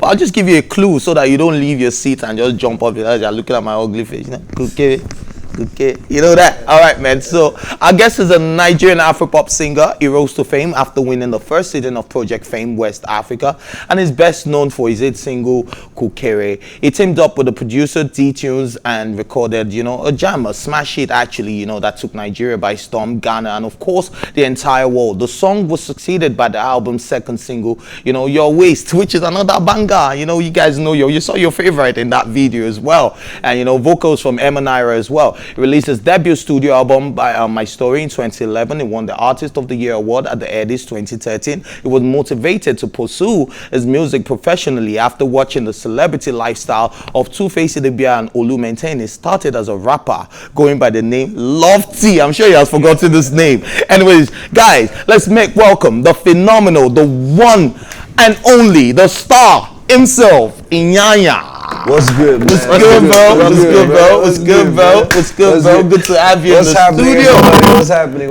But I'll just give you a clue so that you don't leave your seat and just jump up. You're looking at my ugly face. You know? Kukere. Okay, you know that. All right, man. So our guest is a Nigerian Afropop singer. He rose to fame after winning the first season of Project Fame West Africa, and is best known for his hit single Kukere. He teamed up with the producer DTunes and recorded, a jam, a smash hit actually, that took Nigeria by storm, Ghana, and of course the entire world. The song was succeeded by the album's second single, Your Waist, which is another banger. You guys know you saw your favorite in that video as well, and vocals from Emma Nyra as well. He released his debut studio album by My Story in 2011. He won the Artist of the Year award at the Headies 2013. He was motivated to pursue his music professionally after watching the celebrity lifestyle of Two-Face Idibia and Olu maintain. He started as a rapper going by the name Love T. I'm sure he has forgotten this name. Anyways, guys, let's make welcome the phenomenal, the one and only, the star himself, Iyanya. What's good, man? What's good, bro? What's good, bro? What's good, bro? What's good, bro? Good to have you in the studio. What's happening?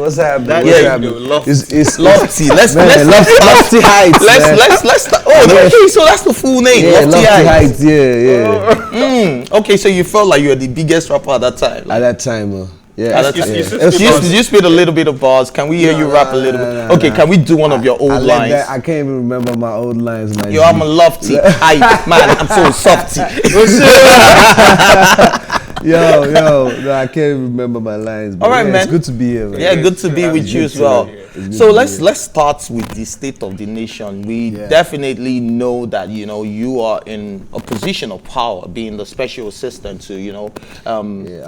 It's Lofty. Lofty Heights. Let's start. Oh, okay, so that's the full name. Yeah, Lofty Heights. Yeah. Okay, so you felt like you were the biggest rapper at that time. At that time, yeah. Did you spit a little bit of bars? Can we hear you rap a little bit? Okay, can we do one of your old lines? I can't even remember my old lines, man. Yo, I'm a lofty. Man, I'm so softy. Yo, no, I can't remember my lines. All right, man. It's good to be here, man. Yeah, good to be with you as well. So let's start with the state of the nation. We definitely know that you are in a position of power, being the special assistant to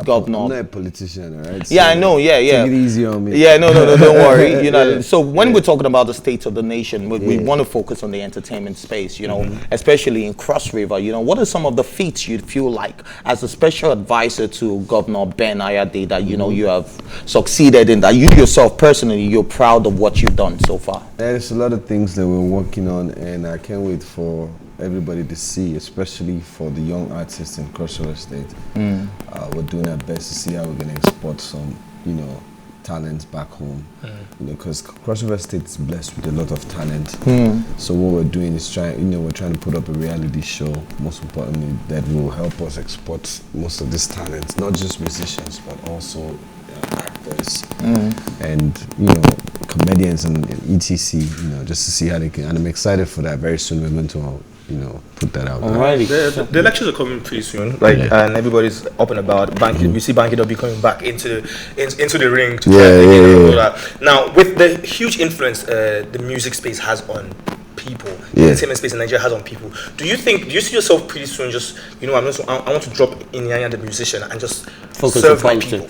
governor. I'm not a politician, right? So I know. Yeah. Take it easy on me. Yeah, no, don't worry. So when we're talking about the state of the nation, we want to focus on the entertainment space. Especially in Cross River. What are some of the feats you feel like as a special advisor to Governor Ben Ayade that you have succeeded in, that you yourself personally you're proud of what you've done so far? There's a lot of things that we're working on, and I can't wait for everybody to see, especially for the young artists in Cross River State. We're doing our best to see how we're going to export some, talents back home. Because Cross River State is blessed with a lot of talent. So what we're doing is we're trying to put up a reality show, most importantly, that will help us export most of this talent, not just musicians, but also actors and comedians and etc. Just to see how they can, and I'm excited for that. Very soon we're going to put that out. Alright. The elections are coming pretty soon, and everybody's up and about. We see Banky W coming back into the ring to try that. Now, with the huge influence the music space has on people, the entertainment space in Nigeria has on people, do you see yourself pretty soon just I want to drop Iyanya the musician and just focus serve my people?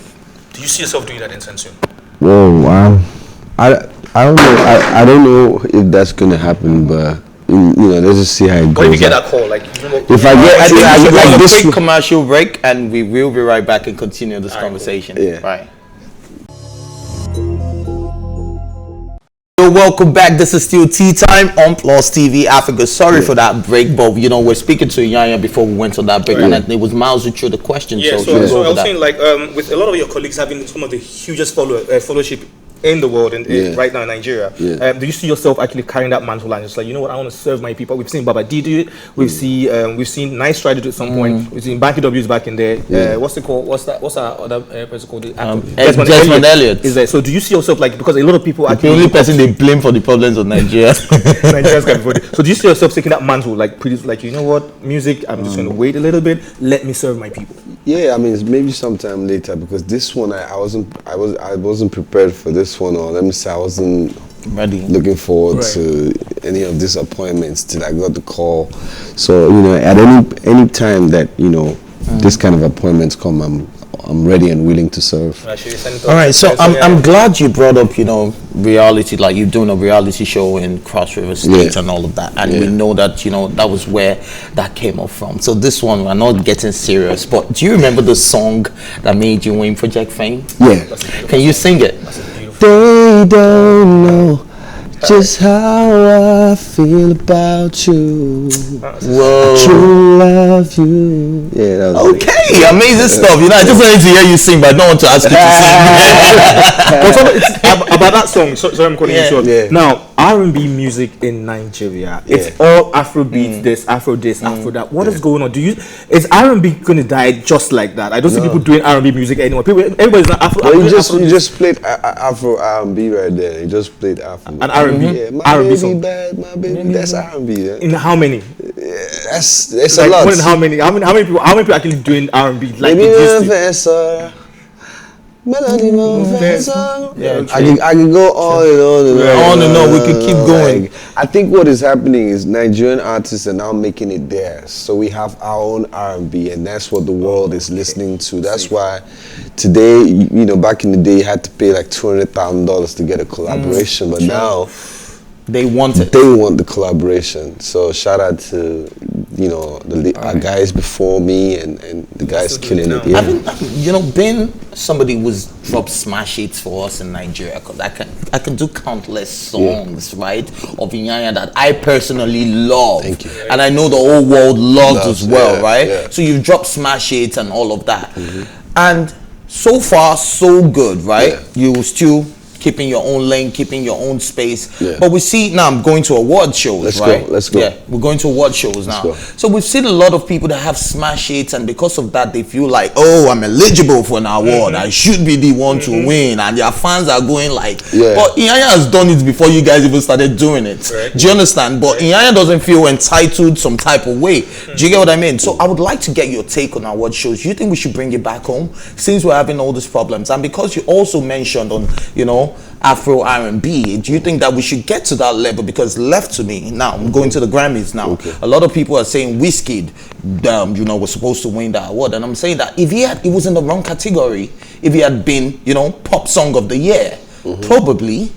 Do you see yourself doing that anytime soon? Whoa, wow. I don't know. I don't know if that's gonna happen, but let's just see how it goes. What if you get that call? If I get a quick commercial break, and we will be right back and continue this conversation. Cool. Yeah. Right. Welcome back. This is still Tea Time on PlusTvAfrica. Sorry for that break, but we're speaking to Iyanya before we went on that break, and it was Miles who threw the question. So I was saying, with a lot of your colleagues having some of the hugest followership in the world and right now in Nigeria, do you see yourself actually carrying that mantle and just I want to serve my people? We've seen Baba D do it. We've seen Nice try to do it at some point. We've seen Banky W's back in there. What's it called? What's our other person called? Desmond Elliott. Is there? So do you see yourself because a lot of people the only person they blame for the problems of Nigeria. Nigerians can be. So do you see yourself taking that mantle music? I'm just going to wait a little bit. Let me serve my people. Yeah, maybe sometime later, because this one I wasn't prepared for this one, or let me say I wasn't ready, looking forward to any of these appointments till I got the call. So at any time that this kind of appointments come, I'm ready and willing to serve. All right, so I'm glad you brought up reality, like you're doing a reality show in Cross River State and all of that, and we know that that was where that came up from. So this one, we're not getting serious, but do you remember the song that made you win Project Fame? Yeah. Can you sing it? They don't know just how I feel about you. Whoa. I truly love you. Yeah, that was okay. Amazing stuff. I just wanted to hear you sing, but I don't want to ask you to sing. About that song, sorry I'm calling you short. Yeah. Now, R&B music in Nigeria. It's all Afrobeat, this, Afro that. What is going on? Is R&B going to die just like that? I don't see people doing R&B music anymore. Everybody's not Afro. Well, you just played Afro R&B right there. You just played Afro. An R&B. Yeah, my R&B baby song. bad, my baby. That's R&B. Yeah. In how many? That's Like, a lot. more than how many? How many people actually doing R&B? Like Baby, it used to? professor. Melody, professor. Yeah, I can go on and on and on. On and on, we could keep going. Like, I think what is happening is Nigerian artists are now making it theirs. So we have our own R&B, and that's what the world is listening to. That's why today, you know, back in the day, you had to pay like $200,000 to get a collaboration, but now they want it. they want the collaboration. So shout out to, you know, our guys before me and the guys killing it. Yeah. You know, being somebody who's dropped smash hits for us in Nigeria, because I can do countless songs, right, of Iyanya that I personally love. Thank you. And I know the whole world loves as well, right? Yeah. So you've dropped smash hits and all of that. And so far, so good, right? Yeah. You still keeping your own lane, keeping your own space. Yeah. But we see now, I'm going to award shows, right? Let's go. Yeah, we're going to award shows now. go. So we've seen a lot of people that have smash hits, and because of that, they feel like, oh, I'm eligible for an award. I should be the one to win. And their fans are going like, but Iyanya has done it before you guys even started doing it. Right. Do you understand? But Iyanya doesn't feel entitled some type of way. Do you get what I mean? So I would like to get your take on award shows. Do you think we should bring it back home since we're having all these problems? And because you also mentioned on, you know, Afro R&B, do you think that we should get to that level? Because left to me now, I'm going to the Grammys now. A lot of people are saying Wizkid, you know, was supposed to win that award, and I'm saying that if he was in the wrong category, if he had been, you know, pop song of the year, probably.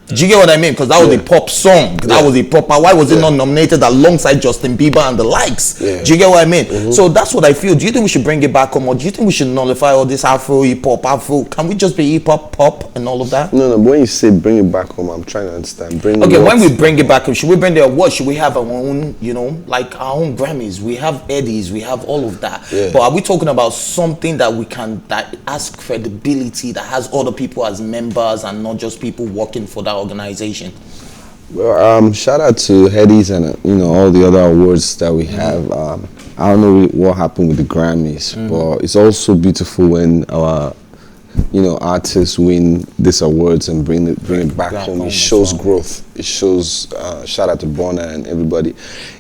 Do you get what I mean? Because that was a pop song. That was a proper. Why was it not nominated alongside Justin Bieber and the likes? Do you get what I mean? So that's what I feel. Do you think we should bring it back home, or do you think we should nullify all this Afro, hip hop, Afro? Can we just be hip hop, pop, and all of that? No, but when you say bring it back home, I'm trying to understand. Okay, when we bring it back home, should we bring the award? Should we have our own, you know, like our own Grammys? We have Headies, we have all of that. But are we talking about something that we can, that has credibility, that has other people as members and not just people working for that organization? Well, shout out to Headies and you know all the other awards that we have. I don't know what happened with the Grammys, but it's also beautiful when our, you know, artists win these awards and bring it back home. It shows growth. It shows. Shout out to Bonner and everybody.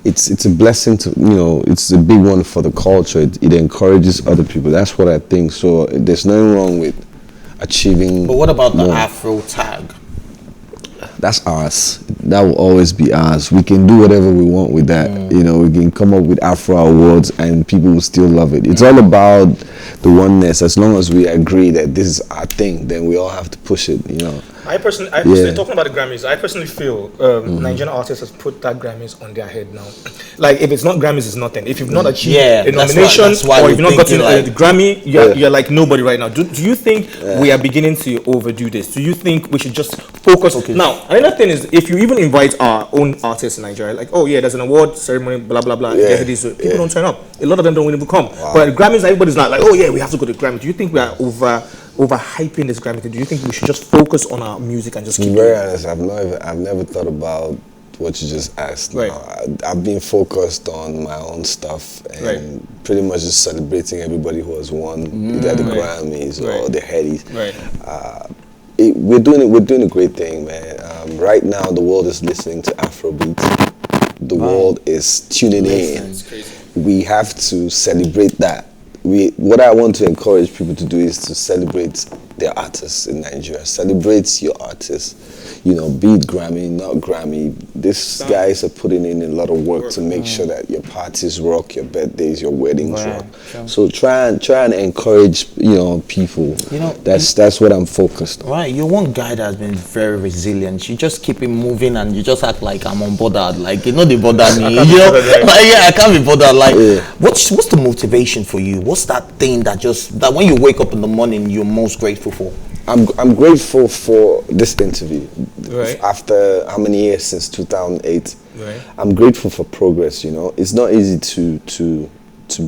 It's a blessing to, you know. It's a big one for the culture. It encourages other people. That's what I think. So there's nothing wrong with achieving. But what about the Afro tag? That's ours. That will always be ours. We can do whatever we want with that. You know, we can come up with Afro awards and people will still love it. It's all about the oneness. As long as we agree that this is our thing, then we all have to push it, you know. I personally talking about the Grammys, I personally feel Nigerian artists has put that Grammys on their head now. Like, if it's not Grammys, it's nothing. If you've not achieved a nomination, or you've not gotten the Grammy, you're like nobody right now. Do you think we are beginning to overdo this? Do you think we should just focus? Now, another thing is, if you even invite our own artists in Nigeria, like, oh yeah, there's an award ceremony, blah blah blah, people don't turn up. A lot of them don't even come. But at Grammys, everybody's not like, oh yeah, we have to go to Grammy. Do you think we are overhyping this Grammy thing? Do you think we should just focus on our music and just keep To be very honest, I've never thought about what you just asked. Right. I've been focused on my own stuff and pretty much just celebrating everybody who has won either the Grammys or the Headies. We're doing a great thing, man. Right now, the world is listening to Afrobeat. The world is tuning in. We have to celebrate that. What I want to encourage people to do is to celebrate their artists in Nigeria. Celebrate your artists. You know, be it Grammy, not Grammy. These guys are putting in a lot of work to make sure that your parties rock, your birthdays, your weddings rock. So try and encourage, you know, people. You know, that's what I'm focused on. Right, you're one guy that's been very resilient. You just keep it moving and you just act like I'm unbothered. Like, you know, they bother me. You know, like, yeah, I can't be bothered. Like, what's the motivation for you? What's that thing that when you wake up in the morning you're most grateful for? I'm grateful for this interview. After how many years since 2008? I'm grateful for progress. You know, it's not easy to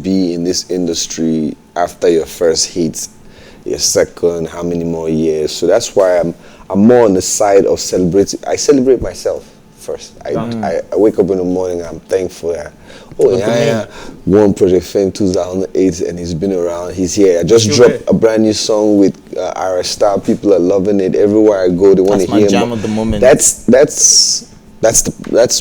be in this industry after your first hit, your second, how many more years. So that's why I'm more on the side of celebrating. I celebrate myself first. I wake up in the morning, I'm thankful that, won Project Fame 2008 and he's been around, he's here. I just dropped a brand new song with Ayra Starr. People are loving it. Everywhere I go, they want to hear my jam of the moment. That's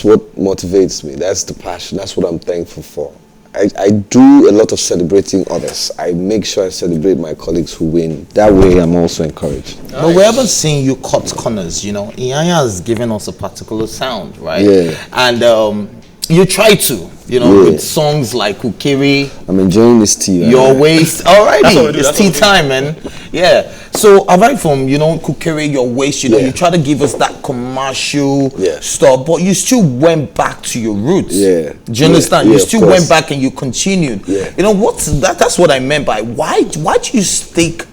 what motivates me. That's the passion. That's what I'm thankful for. I do a lot of celebrating others. I make sure I celebrate my colleagues who win. That way I'm also encouraged. But we haven't seen you cut corners, you know. Iyanya has given us a particular sound, right? Yeah. And you try to, you know, with songs like Kukere. I'm enjoying this tea. Your Waist. Alrighty, it's tea time, man. Yeah. So apart from, you know, Kukere, Your Waist, you know, you try to give us that commercial stuff, but you still went back to your roots. Yeah. Do you understand? You still went back and you continued. Yeah. You know, what's that? That's what I meant by why do you stick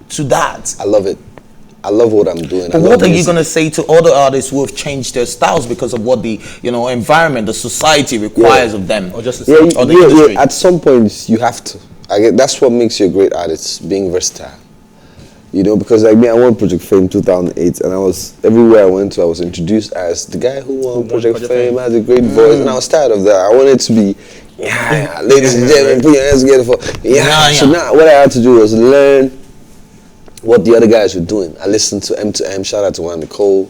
to that? I love it. I love what I'm doing. But what are you going to say to other artists who have changed their styles because of what the, you know, environment, the society requires of them? Or just the industry? At some point, you have to. That's what makes you a great artist, being versatile. You know, because like me, I won Project Fame 2008, and everywhere I went to, I was introduced as the guy who won Project Fame, has a great voice, and I was tired of that. I wanted to be, ladies and gentlemen, put your hands together for, So now, what I had to do was learn what the other guys were doing. I listened to M2M, shout out to Juan Nicole.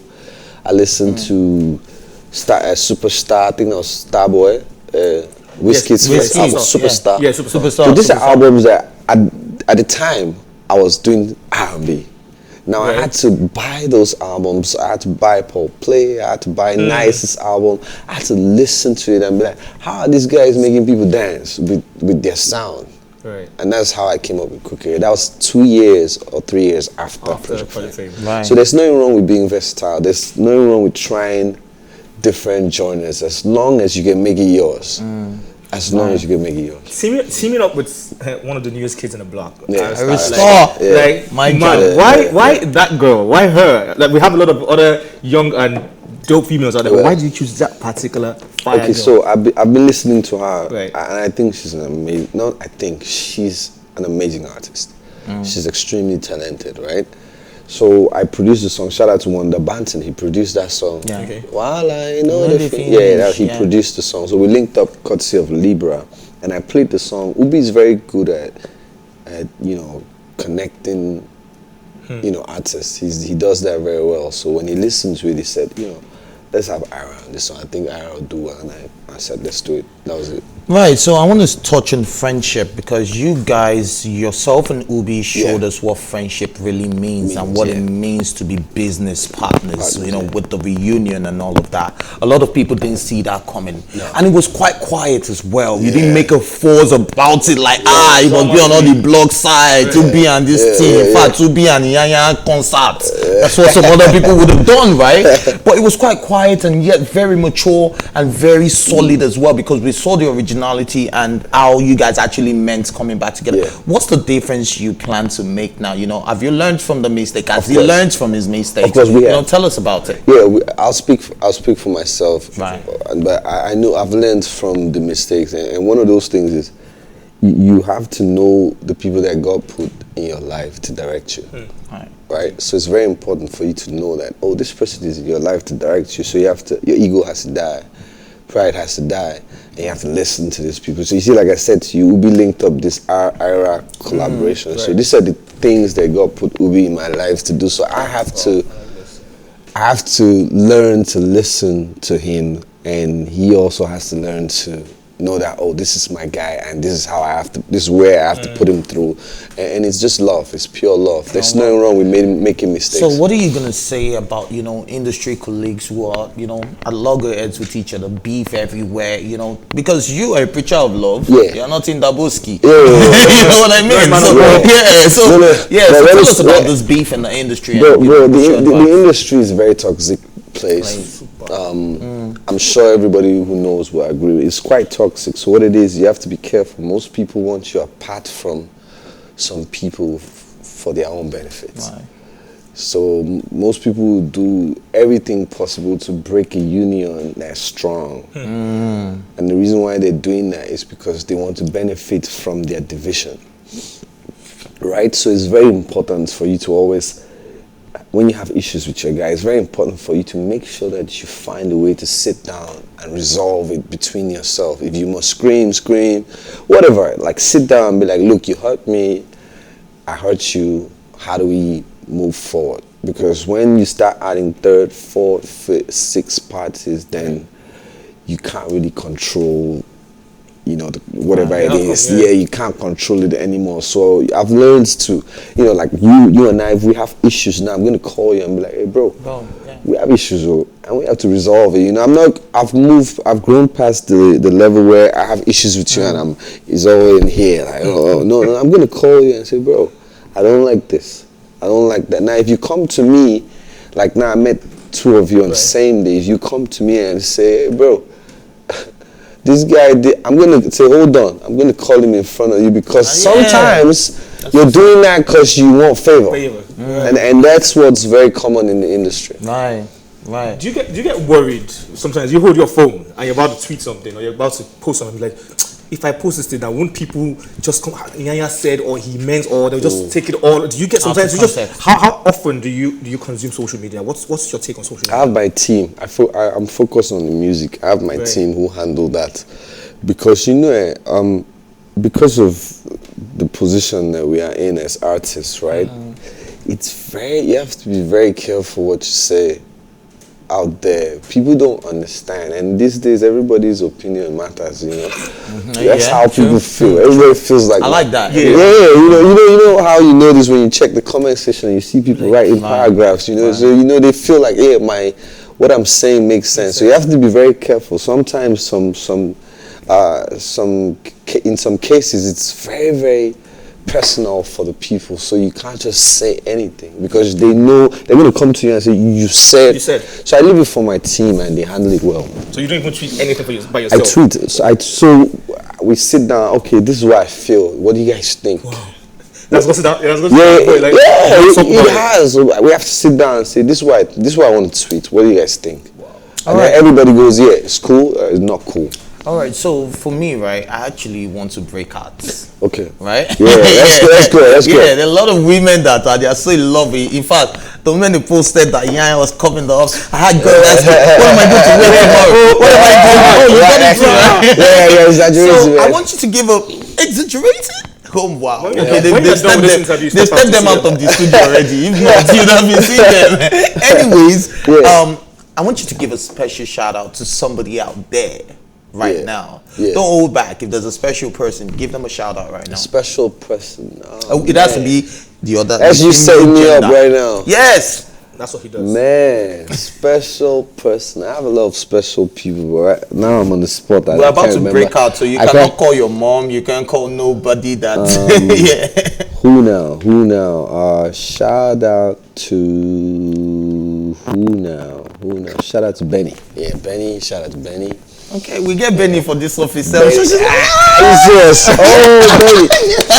I listened to Superstar, I think that was Starboy, Wizkid's first album, Superstar. Yeah, Superstar. So these are albums that at the time I was doing R&B. Now I had to buy those albums. I had to buy Paul Play. I had to buy Nice's album. I had to listen to it and be like, how are these guys making people dance with their sound? Right. And that's how I came up with Kukere. That was 2 years or 3 years after Project Fame. Right. So there's nothing wrong with being versatile. There's nothing wrong with trying different genres as long as you can make it yours. As long as you can make it yours. Teaming up with one of the newest kids in the block. Ayra Starr. Like, my God, why that girl? Why her? Like, we have a lot of other young and dope females out there. But why did you choose that particular fire girl? So I've been listening to her, and I think she's an amazing. She's an amazing artist. She's extremely talented, right? So I produced the song. Shout out to Wanda Banton. He produced that song. Yeah. Okay. While I know the feeling. He produced the song. So we linked up courtesy of Libra, and I played the song. Ubi is very good at you know, connecting, you know, artists. He does that very well. So when he listened to it, he said, you know, let's have Ayra on this song. I think Ayra will do well, and I said, let's do it. That was it. Right, so I want to touch on friendship because you guys, yourself and Ubi, showed us what friendship really means and what it means to be business partners, you know, with the reunion and all of that. A lot of people didn't see that coming. No. And it was quite quiet as well. You didn't make a fuss about it like, you must be on all the blog sites, Ubi and this team. In fact, Ubi and Iyanya concert. That's what some other people would have done, right? But it was quite quiet and yet very mature and very solid as well because we saw the originality and how you guys actually meant coming back together. What's the difference you plan to make now? You know, have you learned from the mistake? Has he learned from his mistake? Of course we have. You know, tell us about it. Yeah, I'll speak for myself. Right. But I know I've learned from the mistakes, and one of those things is you have to know the people that God put in your life to direct you. Right. So it's very important for you to know that, oh, this person is in your life to direct you. So your ego has to die. Pride has to die, and you have to listen to these people. So you see, like I said to you, Ubi linked up this Ayra collaboration. So these are the things that God put Ubi in my life to do. So I have to learn to listen to him, and he also has to learn to know that, oh, this is my guy, and this is where I have to put him through. And it's just love. It's pure love. There's nothing wrong with making mistakes. So what are you gonna say about, you know, industry colleagues who are, you know, at loggerheads with each other, beef everywhere, you know, because you are a preacher of love. You're not in Daboski. You know what I mean? So tell us about this beef in the industry. The industry is a very toxic place. I'm sure everybody who knows will agree with it. It's quite toxic. So what it is, you have to be careful. Most people want you apart from some people for their own benefits. Right. So most people will do everything possible to break a union that's strong. And the reason why they're doing that is because they want to benefit from their division. Right? So it's very important for you to always when you have issues with your guy, it's very important for you to make sure that you find a way to sit down and resolve it between yourself. If you must scream, whatever. Like, sit down and be like, look, you hurt me, I hurt you, how do we move forward? Because when you start adding third, fourth, fifth, sixth parties, then you can't really control, you know, whatever it is. Yeah, you can't control it anymore. So I've learned to, you know, like you and I, if we have issues now, I'm going to call you and be like, hey, bro, we have issues, and we have to resolve it. You know, I've grown past the level where I have issues with you and it's all in here. Like, no, I'm going to call you and say, bro, I don't like this. I don't like that. Now, if you come to me, like now I met two of you on the same day, if you come to me and say, hey, bro, this guy I'm going to say, hold on, I'm going to call him in front of you because sometimes you're doing that because you want favor. And that's what's very common in the industry. Right. Do you get worried sometimes? You hold your phone and you're about to tweet something or you're about to post something, like, if I post this thing, now won't people just come? Iyanya said, or he meant, or they'll just take it all. Do you get sometimes? How often do you consume social media? What's your take on social media? I have my team. I'm focused on the music. I have my team who handle that, because you know, because of the position that we are in as artists, right? You have to be very careful what you say out there. People don't understand, and these days everybody's opinion matters, you know. That's how people feel. Everybody feels like I like that. You know how you know this when you check the comment section and you see people writing paragraphs, you know. So you know they feel like, hey, what I'm saying makes sense. So you have to be very careful. Sometimes in some cases it's very, very personal for the people, so you can't just say anything because they know they're going to come to you and say you said. So I leave it for my team and they handle it well. So you don't even tweet anything by yourself? I tweet. So we sit down. Okay, this is what I feel. What do you guys think? Wow. It has. We have to sit down and say, this is what I want to tweet. What do you guys think? Wow. And then everybody goes, yeah, it's cool, it's not cool. All right, so for me, right, I actually want to break hearts. Okay. Right? Yeah, that's good. Yeah, there are a lot of women that they are so lovely. In fact, the moment they posted that Iyanya was covering the house, I had girls asking, what am I going to wear tomorrow? What am I doing? Oh, you got it too, right? Yeah, exaggerated. So I want you to give up exaggerated. Oh wow! Okay, they stepped them out of the studio already. If not, you'd have been seeing them. Anyways, I want you to give a special shout out to somebody out there right now. Don't hold back. If there's a special person, give them a shout out right now. A special person. It has to be the other. As you setting me up right now. Yes. That's what he does. Man, special person. I have a lot of special people, but right now I'm on the spot. We're about to break out, so you cannot call your mom. You can't call nobody that. Who now? Shout out to who now? Shout out to Benny. Yeah, Benny. Shout out to Benny. Okay, we get Benny for this office. Yes. Oh, Benny.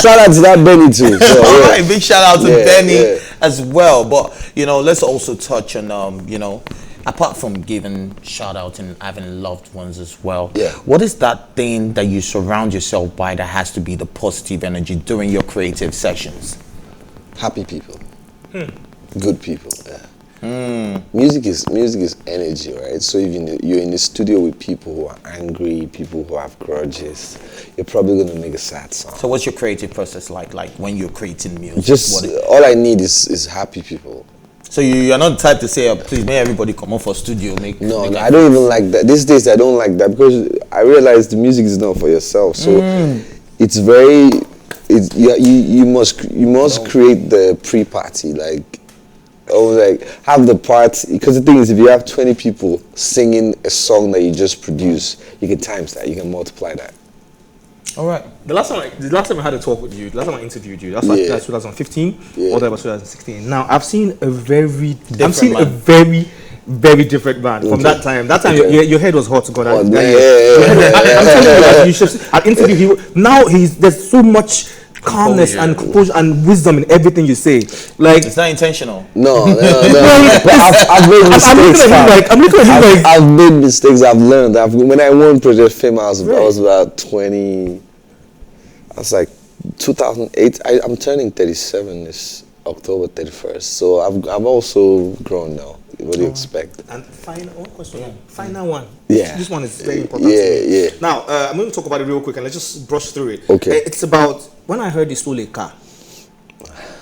Shout out to that Benny too. So, all right, big shout out to Benny as well. But, you know, let's also touch on, you know, apart from giving shout out and having loved ones as well, what is that thing that you surround yourself by that has to be the positive energy during your creative sessions? Happy people. Good people, Music is energy, right? So if you're in the studio with people who are angry, people who have grudges, you're probably going to make a sad song. So what's your creative process like when you're creating music? Just all I need is happy people. So you're not the type to say, please make everybody come up for studio. No, I don't even like that. These days I don't like that because I realize the music is not for yourself. So it's very, you must create the pre-party, have the part, because the thing is, if you have 20 people singing a song that you just produced, you can times that, you can multiply that. All right. The last time I had a talk with you, the last time I interviewed you, that's 2015 or that was 2016. Now I've seen a very very different man from that time. That time your head was hot, God. I'm telling you, you should. At interview, now there's so much calmness and composure and wisdom in everything you say. Like, it's not intentional. No. But I've made mistakes. I've made mistakes. I've learned. When I won Project Fame, I was about 20. I was like 2008. I'm turning 37 this October 31st. So I've also grown now. What do you expect? And final question. Final one. Yeah. This one is very important. Yeah. Now, I'm going to talk about it real quick and let's just brush through it. Okay. It's about when I heard he stole a car.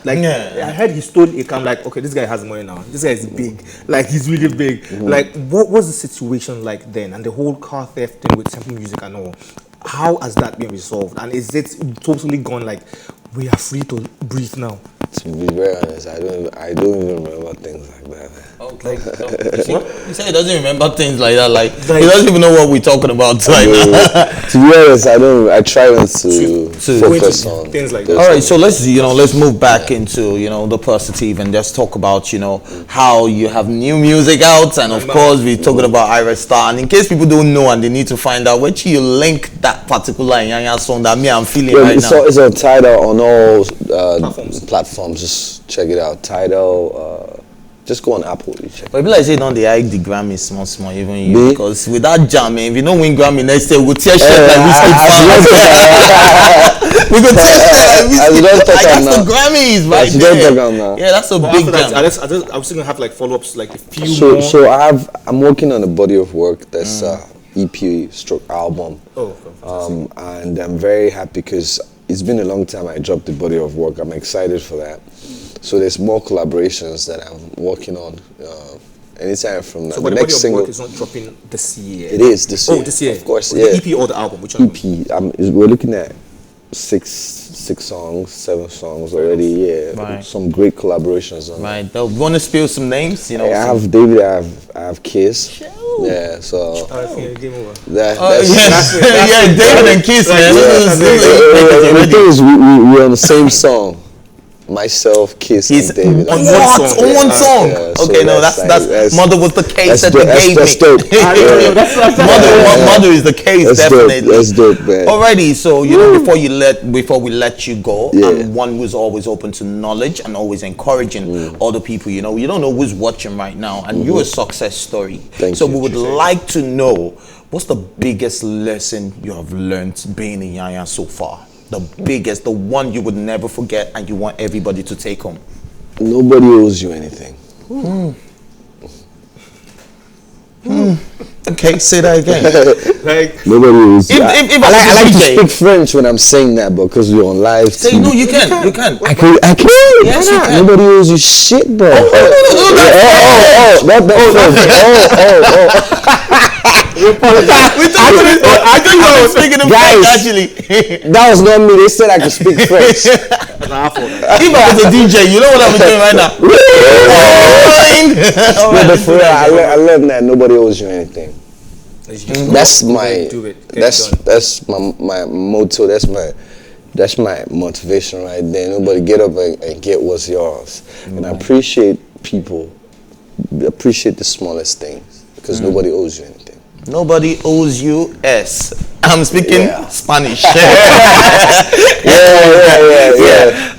Like, I heard he stole a car. I'm like, okay, this guy has money now. This guy is big. Like, he's really big. Mm-hmm. Like, what was the situation like then? And the whole car theft thing with Temple Music and all. How has that been resolved? And is it totally gone? Like, we are free to breathe now. To be very honest, I don't even remember things like that. Okay. You say he doesn't remember things like that. Like he doesn't even know what we're talking about right now. To be honest, I try not to focus on things like that. All right, so let's move back into the positive and just talk about how you have new music out, and of course we're talking about Ayra Starr. And in case people don't know and they need to find out, where do you link that particular Iyanya song that I'm feeling right now? It's on Tidal on all platforms. Just check it out. Tidal. Just go on Apple. You check. But people like say don't they hike the Grammy small even you, because with that jam, if you don't win Grammy next year, we'll tear shit like Whiskey. We could tear shit like Whiskey. That's the Grammys right there. Yeah, that's a big jam. I was gonna have like follow-ups, like a few more. So I'm working on a body of work that's EP/album. And I'm very happy because it's been a long time I dropped the body of work. I'm excited for that. So there's more collaborations that I'm working on. Anytime from now. So the the next body single of work is not dropping this year. It is this year. Oh, this year. Of course, The EP or the album? Which one? EP. We're looking at six songs, 7 songs already. Yeah, right. Some great collaborations on. Right. They'll want to spill some names. I have David. I have Kiss. Yeah. So Game over. that's David and Kiss, man. The thing is, we're on the same song. Myself, Kiss, and David. On one song. Yeah, so okay, no, that's Mother was the case that they gave that's me. dope. Mother is the case, that's definitely. Dope. That's dope, man. Alrighty, so before we let you go, I'm one who's always open to knowledge and always encouraging other people. You don't know who's watching right now, and you're a success story. Thank you. We would like to know, what's the biggest lesson you have learned being in Iyanya so far? The biggest, the one you would never forget and you want everybody to take home. Nobody owes you anything. Okay, say that again. Like Nobody owes you. If I like to speak French when I'm saying that, because we're on live. Say no, you can. I can. Yes, you can. Nobody owes you shit, bro. I think I was speaking in French, actually. That was not me. They said I could speak French. If I was a DJ, you know what I'm doing right now. But for real, I learned that nobody owes you anything. That's my motto. That's my motivation right there. Nobody get up and get what's yours. And I appreciate people. Appreciate the smallest things, because nobody owes you anything. Nobody owes you S. I'm speaking Spanish. Yeah.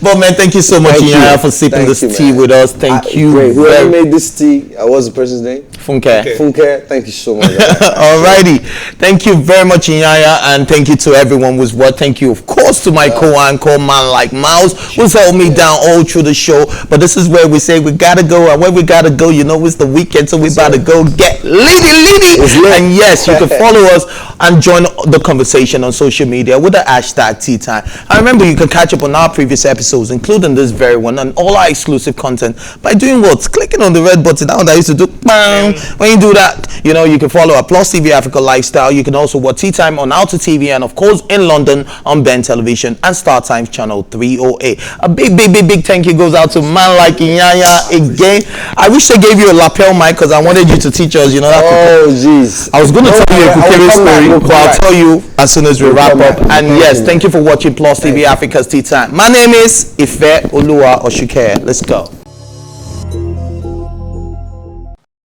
But man, thank you so much, Iyanya, for sipping this tea with us. Thank you. Great. Whoever made this tea, what was the person's name? Funke. Thank you so much. Alrighty. Thank you very much, Iyanya, and thank you to everyone who's watched. Thank you, of course, to my co-anchor, man like Miles, who's held me down all through the show. But this is where we say we gotta go, and where we gotta go, it's the weekend, so we about to go get litty. And yes, you can follow us and join the conversation on social media with the hashtag TEATIME. And remember, you can catch up on our previous episodes, including this very one, and all our exclusive content by doing what? Clicking on the red button down that I used to do. Bang. When you do that, you can follow our PlusTvAfrica lifestyle. You can also watch TEATIME on Alta TV, and of course in London on Ben Television and Star Times channel 308. A big thank you goes out to man like Iyanya again. I wish they gave you a lapel mic, because I wanted you to teach us, that. Oh jeez. I was going to tell you a Kukere story, but I'll tell you as soon as we wrap up. And yes, thank you for watching PlusTvAfrica's TEATIME. My name is Ife Oluwa Oshukere. Let's go.